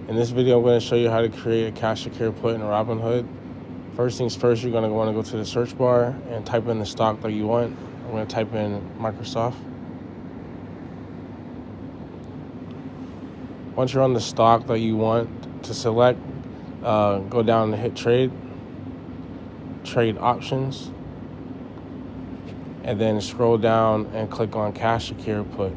In this video, I'm going to show you how to create a cash secure put in Robinhood. First things first, you're going to want to go to the search bar and type in the stock that you want. I'm going to type in Microsoft. Once you're on the stock that you want to select, go down and hit trade options, and then scroll down and click on cash secure put.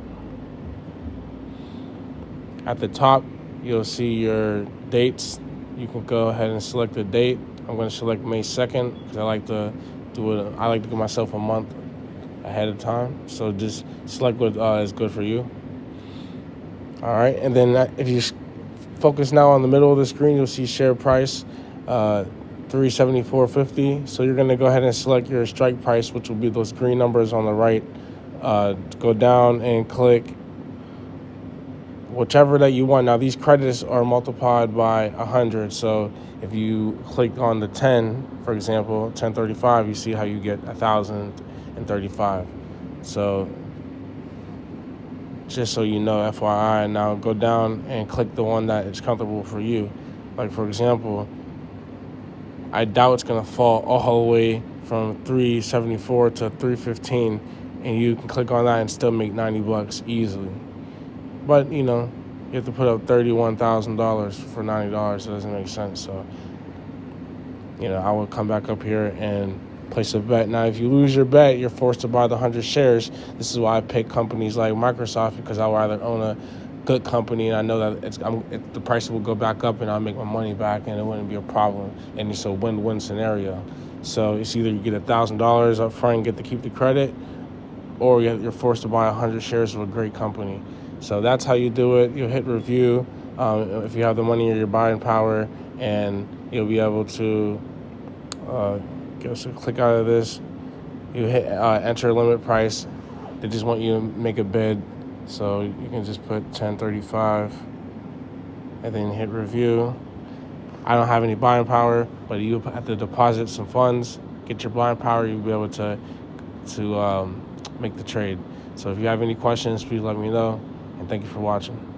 At the top, you'll see your dates. You can go ahead and select the date. I'm going to select May 2nd because I like to give myself a month ahead of time. So just select what is good for you. All right, and then if you focus now on the middle of the screen, you'll see share price, $374.50. So you're going to go ahead and select your strike price, which will be those green numbers on the right. Go down and click whichever that you want. Now these credits are multiplied by 100. So if you click on the 10, for example, 1035, you see how you get 1,035. So just so you know, FYI, now go down and click the one that is comfortable for you. Like for example, I doubt it's gonna fall all the way from 374 to 315, and you can click on that and still make $90 easily. But you have to put up $31,000 for $90. It doesn't make sense. So I would come back up here and place a bet. Now, if you lose your bet, you're forced to buy the 100 shares. This is why I pick companies like Microsoft, because I would rather own a good company, and I know that the price will go back up and I'll make my money back and it wouldn't be a problem. And it's a win-win scenario. So it's either you get $1,000 up front and get to keep the credit, or you're forced to buy 100 shares of a great company. So that's how you do it. You'll hit review if you have the money or your buying power, and you'll be able to click out of this. You hit enter limit price. They just want you to make a bid, so you can just put 1035 and then hit review. I don't have any buying power, but you have to deposit some funds, get your buying power. You'll be able to make the trade. So if you have any questions, please let me know, and thank you for watching.